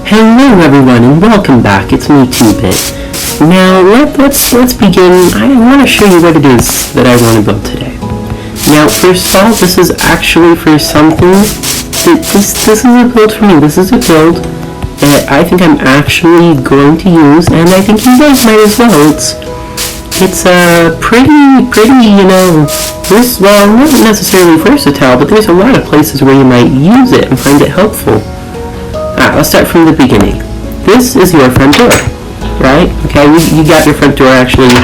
Hello everyone and welcome back, it's me Twobyt. Now let's begin. I want to show you what it is that I want to build today. Now first of all, this is actually for something, this is a build for me, this is a build that I think I'm actually going to use, and I think you guys might as well. It's pretty, well, not necessarily versatile, but there's a lot of places where you might use it and find it helpful. Let's start from the beginning. This is your front door, right? Okay, you got your front door actually.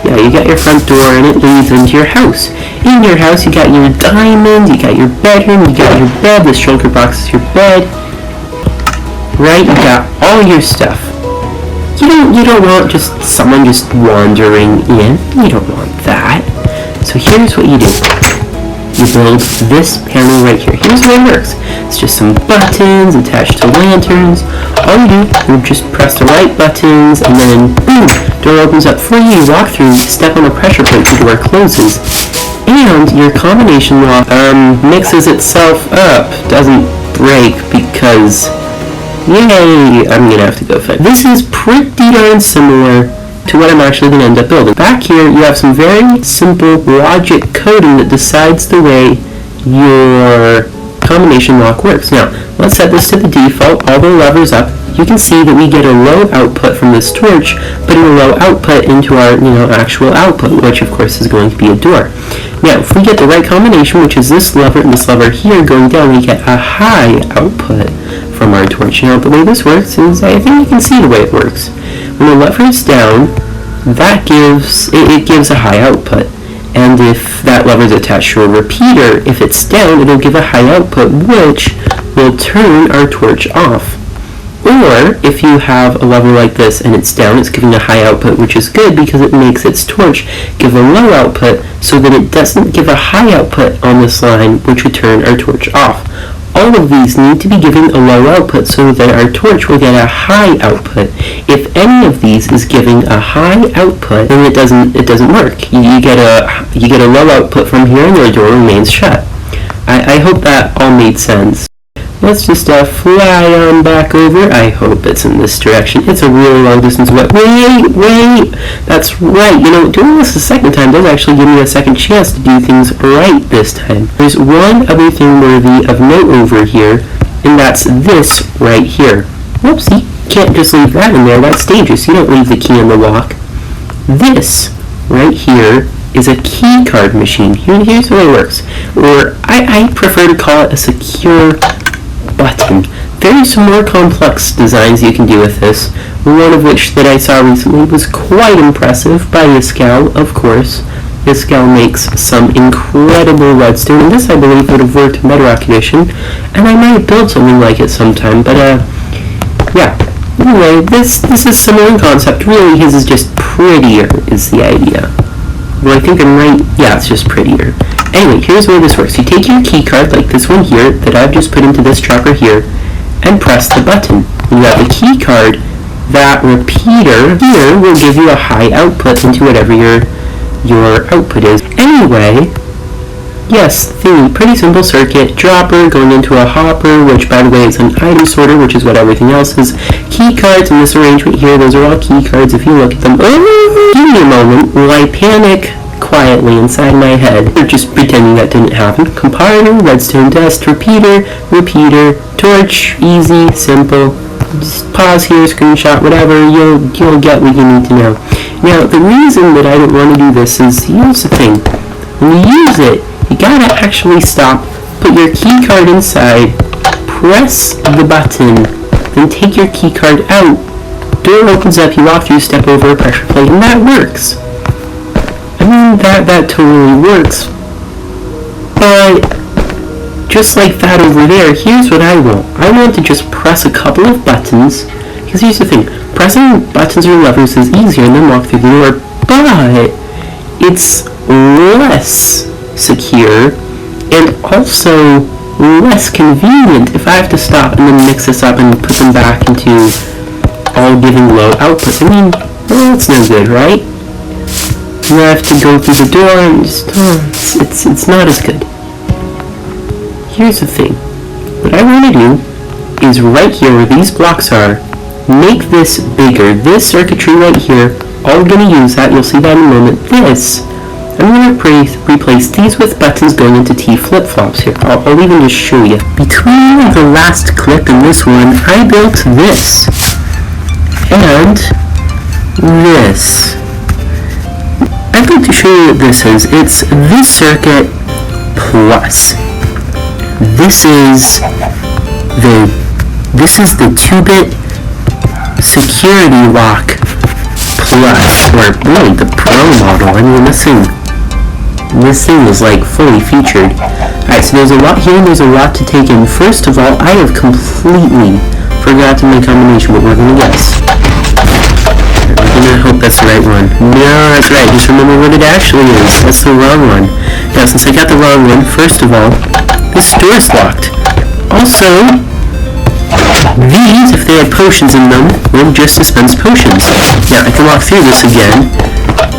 Yeah, you got your front door and it leads into your house. In your house, you got your diamond, you got your bedroom, you got your bed. The shulker box is your bed, right? You got all your stuff. You don't want just someone just wandering in. You don't want that. So here's what you do. You build this panel right here. Here's how it works. It's just some buttons attached to lanterns. All you do is just press the right buttons and then boom, door opens up for you. You walk through, step on a pressure plate, the door closes. And your combination lock mixes itself up, doesn't break because, yay, I'm gonna have to go fix. This is pretty darn similar to what I'm actually going to end up building. Back here, you have some very simple logic coding that decides the way your combination lock works. Now, let's set this to the default, all the levers up. You can see that we get a low output from this torch, but a low output into our, actual output, which of course is going to be a door. Now, if we get the right combination, which is this lever and this lever here going down, we get a high output from our torch. Now, the way this works is, I think you can see the way it works. When the lever is down, that gives a high output. And if that lever is attached to a repeater, if it's down, it'll give a high output, which will turn our torch off. Or if you have a lever like this and it's down, it's giving a high output, which is good because it makes its torch give a low output so that it doesn't give a high output on this line, which would turn our torch off. All of these need to be giving a low output so that our torch will get a high output. If any of these is giving a high output, then it doesn't work. You get a low output from here and your door remains shut. I hope that all made sense. Let's just fly on back over. I hope it's in this direction. It's a really long distance away. Wait! That's right. Doing this a second time does actually give me a second chance to do things right this time. There's one other thing worthy of note over here, and that's this right here. Whoopsie. Can't just leave that in there. That's dangerous. You don't leave the key in the lock. This right here is a key card machine. Here's how it works. Or I prefer to call it a secure button. There's some more complex designs you can do with this, one of which that I saw recently was quite impressive by Iscal, of course. Iscal makes some incredible redstone, and this I believe would have worked in Bedrock Edition, and I might build something like it sometime, but yeah. Anyway, this is similar in concept. Really, his is just prettier is the idea. Well, I think I'm right. Yeah, it's just prettier. Anyway, here's the way this works. You take your key card, like this one here, that I've just put into this chopper here, and press the button. When you have the key card, that repeater here will give you a high output into whatever your output is. Anyway, yes, pretty simple circuit. Dropper going into a hopper, which by the way is an item sorter, which is what everything else is. Key cards in this arrangement here, those are all key cards if you look at them. Oh, give me a moment while I panic quietly inside my head, or just pretending that didn't happen. Compiler, redstone dust, repeater, torch, easy, simple. Just pause here, screenshot, whatever, you'll get what you need to know. Now, the reason that I don't want to do this is, here's the thing. When you use it, you gotta actually stop, put your key card inside, press the button, then take your key card out, door opens up, you walk through, step over a pressure plate, and that works. I mean, that totally works, but just like that over there, here's what I want. I want to just press a couple of buttons, because here's the thing, pressing buttons or levers is easier and then walk through the door, but it's less secure and also less convenient if I have to stop and then mix this up and put them back into all giving low outputs. I mean, well, that's no good, right? You have to go through the door and just, it's not as good. Here's the thing. What I want to do is right here where these blocks are. Make this bigger. This circuitry right here, all we're going to use that, you'll see that in a moment. This, I'm going to replace these with buttons going into T flip-flops here. I'll even just show you. Between the last clip and this one, I built this. And this. I'm going to show you what this is. It's this circuit plus. This is the 2-bit security lock plus, or really the Pro model. I mean, this thing is like fully featured. Alright, so there's a lot here and there's a lot to take in. First of all, I have completely forgot to make a combination, but we're going to guess. I'm going to hope that's the right one. No, that's right. Just remember what it actually is. That's the wrong one. Now, since I got the wrong one, first of all, this door is locked. Also, these, if they had potions in them, will just dispense potions. Now, I can walk through this again.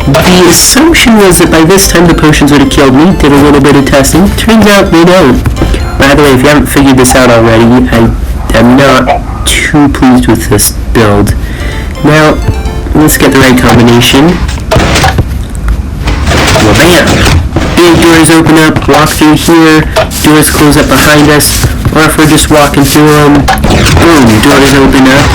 The assumption was that by this time the potions would have killed me. Did a little bit of testing. Turns out they don't. By the way, if you haven't figured this out already, I am not too pleased with this build. Now, let's get the right combination. Well, bam! Big doors open up, walk through here, doors close up behind us, or if we're just walking through them, boom, doors open up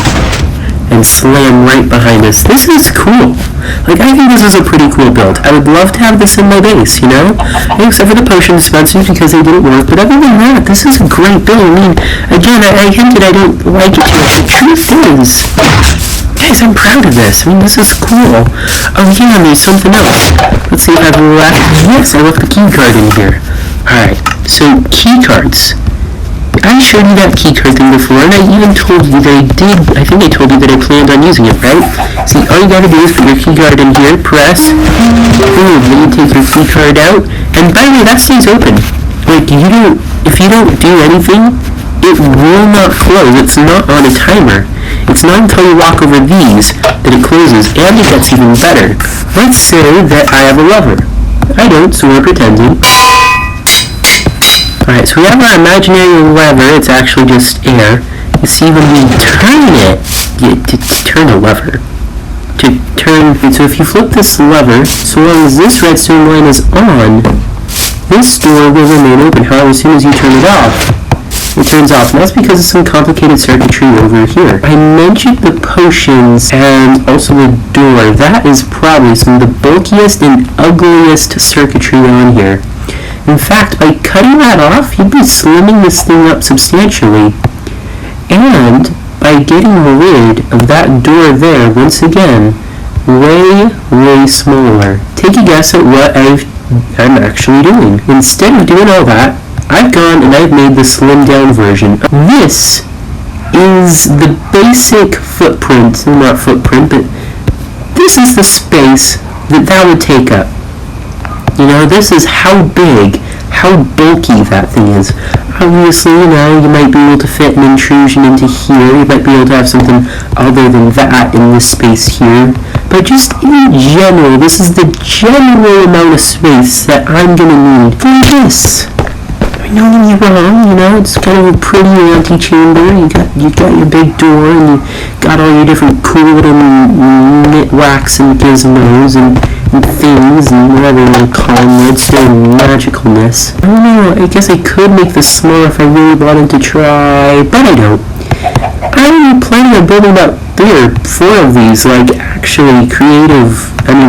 and slam right behind us. This is cool. Like, I think this is a pretty cool build. I would love to have this in my base, you know? Except for the potion dispensers because they didn't work, but other than that, this is a great build. I mean, again, I hinted I don't like it too much. The truth is, guys, I'm proud of this. I mean, this is cool. Oh yeah, and there's something else. Let's see if I've left. Yes, I left the key card in here. Alright, so key cards. I showed you that key card thing before, and I even told you that I think I told you that I planned on using it, right? See, all you gotta do is put your key card in here, press, boom, then you take your key card out, and by the way, that stays open. Like, if you don't do anything, it will not close. It's not on a timer. It's not until you walk over these that it closes, and it gets even better. Let's say that I have a lever. I don't, so we're pretending. Alright, so we have our imaginary lever. It's actually just air. You see, when we turn it, to turn a lever, so if you flip this lever, so long as this redstone line is on, this door will remain open. However, as soon as you turn it off, it turns off, and that's because of some complicated circuitry over here. I mentioned the potions and also the door. That is probably some of the bulkiest and ugliest circuitry on here. In fact, by cutting that off, you'd be slimming this thing up substantially. And by getting rid of that door there, once again, way, way smaller. Take a guess at what I'm actually doing. Instead of doing all that, I've gone and I've made the slimmed down version. This is the basic footprint, not footprint, but this is the space that would take up. You know, this is how big, how bulky that thing is. Obviously, you know, you might be able to fit an intrusion into here. You might be able to have something other than that in this space here. But just in general, this is the general amount of space that I'm going to need for this. Don't get me wrong, you know, it's kind of a pretty antechamber. You got your big door, and you got all your different cool little nitwhacks and gizmos and things and whatever you want to call them, redstone magicalness. I don't know, I guess I could make this smaller if I really wanted to try, but I don't. I'm planning on building about 3 or 4 of these, like actually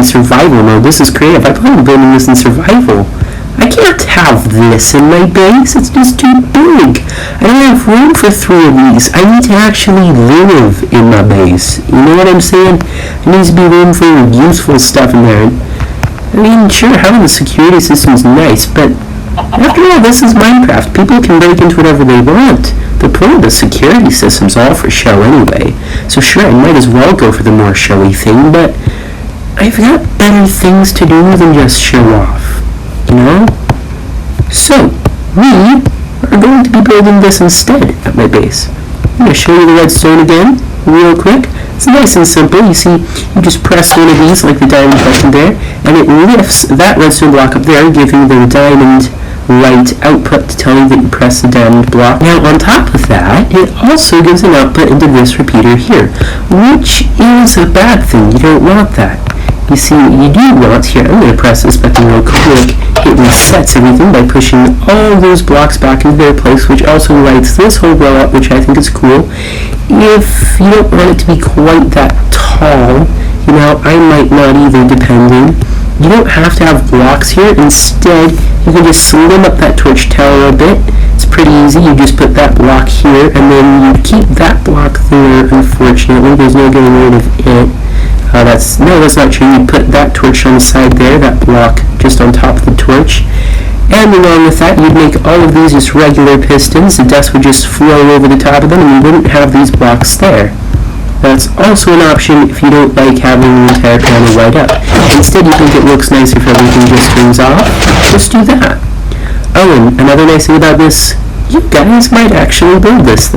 survival mode. This is creative. I plan on building this in survival. I can't have this in my base. It's just too big. I don't have room for 3 of these. I need to actually live in my base. You know what I'm saying? There needs to be room for useful stuff in there. I mean, sure, having the security system is nice, but after all, this is Minecraft. People can break into whatever they want. The point of the security system's all for show anyway. So sure, I might as well go for the more showy thing, but I've got better things to do than just show off. You know? So, we are going to be building this instead at my base. I'm going to show you the redstone again, real quick. It's nice and simple. You see, you just press one of these, like the diamond button there, and it lifts that redstone block up there, giving the diamond light output to tell you that you press the damned block. Now on top of that, it also gives an output into this repeater here, which is a bad thing. You don't want that. You see, what you do want here, I'm going to press this button real quick. It resets everything by pushing all those blocks back into their place, which also lights this whole row up, which I think is cool. If you don't want it to be quite that tall, you know, I might not either, depending. You don't have to have blocks here. Instead, you can just slim up that torch tower a bit. It's pretty easy. You just put that block here, and then you keep that block there, unfortunately. There's no getting rid of it. That's not true. You put that torch on the side there, that block just on top of the torch. And along with that, you'd make all of these just regular pistons. The dust would just flow over the top of them, and you wouldn't have these blocks there. That's also an option if you don't like having the entire panel light up. Instead, you think it looks nicer if everything just turns off. Just do that. Oh, and another nice thing about this, you guys might actually build this.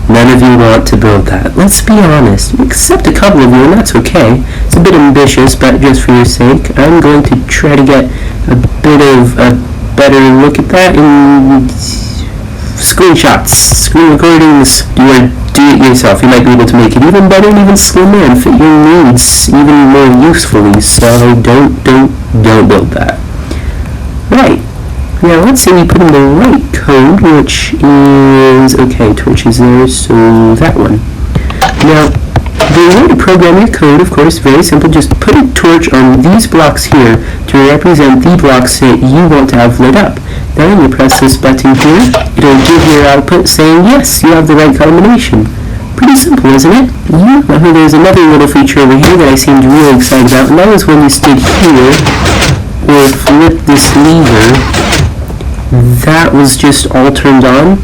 None of you want to build that. Let's be honest. Except a couple of you, and that's okay. It's a bit ambitious, but just for your sake, I'm going to try to get a bit of a better look at that in screenshots, screen recordings. Do it yourself. You might be able to make it even better and even slimmer and fit your needs even more usefully. So don't build that. Right. Now let's say we put in the right code, which is, okay, torch is there, so that one. Now, the way to program your code, of course, very simple. Just put a torch on these blocks here to represent the blocks that you want to have lit up. Then you press this button here. It'll give your output saying, yes, you have the right combination. Pretty simple, isn't it? Yeah. Now there's another little feature over here that I seemed really excited about, and that was when you stood here or flip this lever. That was just all turned on.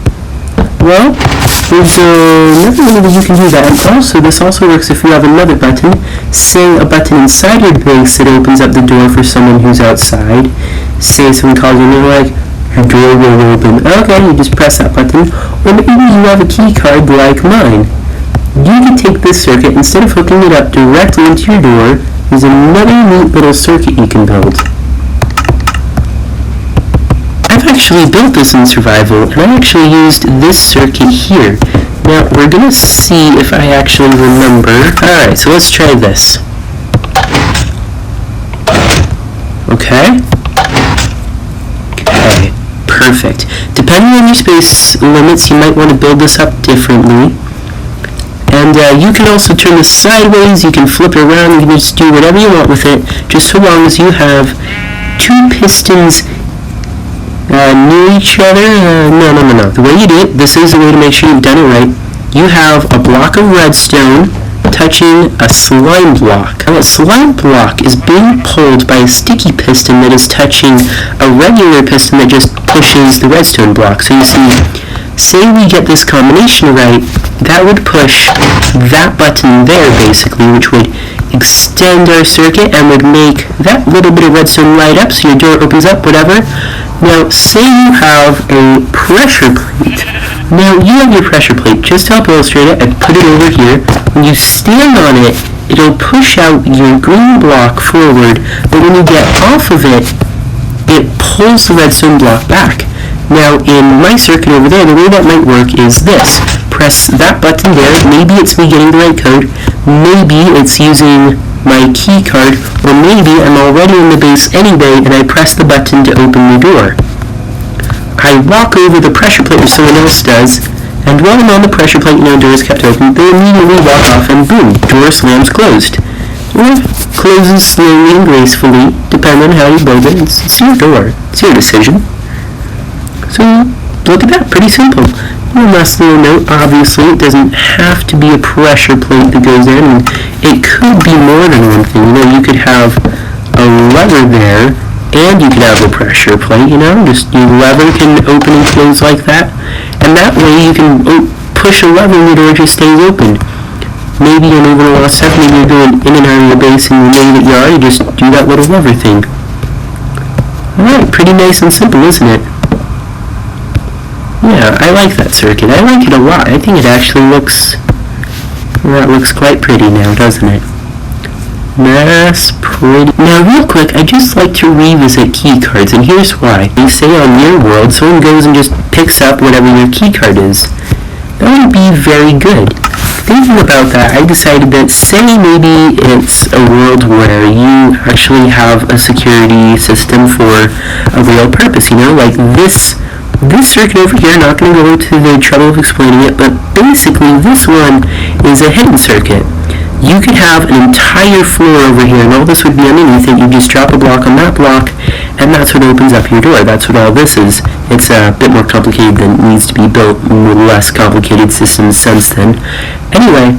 Well, there's another way that you can do that. And also, this also works if you have another button, say a button inside your base that opens up the door for someone who's outside. Say someone calls you and they're like, your door will open. Okay, you just press that button. Or maybe you have a key card like mine. You can take this circuit, instead of hooking it up directly into your door, there's another neat little circuit you can build. I've actually built this in survival, and I actually used this circuit here. Now, we're gonna see if I actually remember. Alright, so let's try this. Okay. Okay, perfect. Depending on your space limits, you might want to build this up differently. And you can also turn this sideways, you can flip it around, you can just do whatever you want with it, just so long as you have two pistons near each other. No. The way you do it, this is the way to make sure you've done it right. You have a block of redstone touching a slime block. Now, a slime block is being pulled by a sticky piston that is touching a regular piston that just pushes the redstone block. So you see, say we get this combination right, that would push that button there, basically, which would extend our circuit and would make that little bit of redstone light up so your door opens up, whatever. Now, say you have a pressure plate. Now, you have your pressure plate. Just to help illustrate it, I put it over here. When you stand on it, it'll push out your green block forward, but when you get off of it, it pulls the redstone block back. Now, in my circuit over there, the way that might work is this. Press that button there. Maybe it's me getting the right code. Maybe it's using my key card, or maybe I'm already in the base anyway and I press the button to open the door. I walk over the pressure plate, or someone else does, and while I'm on the pressure plate, door is kept open, they immediately walk off and boom, door slams closed. Or closes slowly and gracefully, depending on how you build it. It's your door. It's your decision. So, look at that, pretty simple. One last little note, obviously it doesn't have to be a pressure plate that goes in. I mean, it could be more than one thing. You could have a lever there, and you could have a pressure plate, just your lever can open and close like that. And that way you can push a lever and the door just stays open. Maybe you're moving a lot of stuff, maybe you're going in and out of your base and you know that you are, you just do that little lever thing. Alright, pretty nice and simple, isn't it? Yeah, I like that circuit. I like it a lot. I think it actually looks quite pretty now, doesn't it? Mass pretty. Now, real quick, I'd just like to revisit key cards, and here's why. You say on your world, someone goes and just picks up whatever your key card is. That would be very good. Thinking about that, I decided that, say maybe it's a world where you actually have a security system for a real purpose, like this circuit over here. Not going to go into the trouble of explaining it, but basically this one is a hidden circuit. You could have an entire floor over here, and all this would be underneath it. You just drop a block on that block, and that's what opens up your door. That's what all this is. It's a bit more complicated than it needs to be built, with less complicated systems since then. Anyway,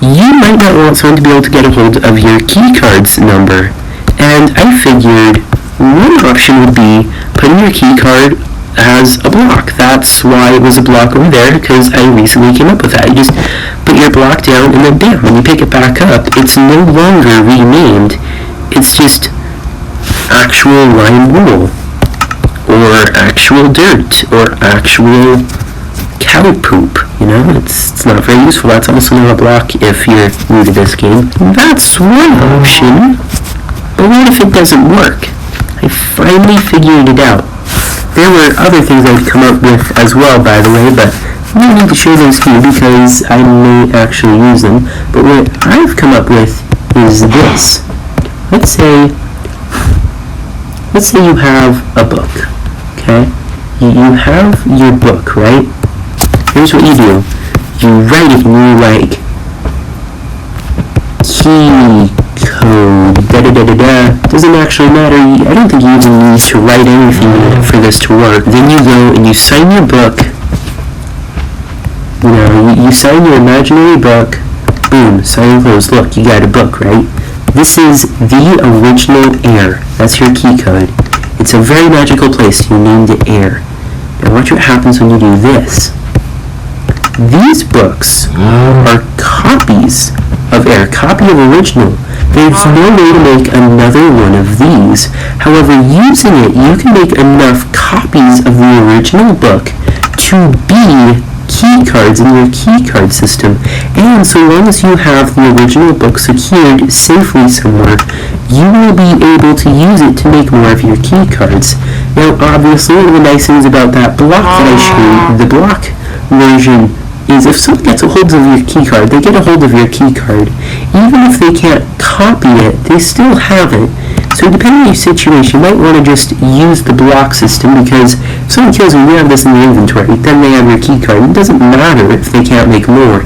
you might not want someone to be able to get a hold of your key card's number, and I figured one option would be putting your key card as a block. That's why it was a block over there, because I recently came up with that. You just put your block down, and then bam, when you pick it back up, it's no longer renamed. It's just actual lime wool, or actual dirt, or actual cow poop. It's not very useful. That's also not a block if you're new to this game. That's one option, but what if it doesn't work? I finally figured it out. There were other things I'd come up with as well, by the way, but I don't need to show those to you because I may actually use them. But what I've come up with is this. Let's say you have a book, okay? You have your book, right? Here's what you do. You write it and you key code, da-da-da-da-da. Doesn't actually matter. I don't think you even need to write anything for this to work. Then you go and you sign your book. You sign your imaginary book. Boom, sign closed. Look, you got a book, right? This is the original air. That's your key code. It's a very magical place. You named it air. Now watch what happens when you do this. These books are copies of air, copy of original. There's no way to make another one of these. However, using it, you can make enough copies of the original book to be key cards in your key card system. And so long as you have the original book secured safely somewhere, you will be able to use it to make more of your key cards. Now, obviously, one of the nice things about that block that I showed, the block version, is if someone gets a hold of your key card, they get a hold of your key card. Even if they can't copy it, they still have it. So depending on your situation, you might want to just use the block system, because if someone kills you, you have this in the inventory, then they have your key card. It doesn't matter if they can't make more.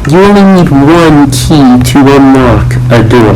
You only need one key to unlock a door.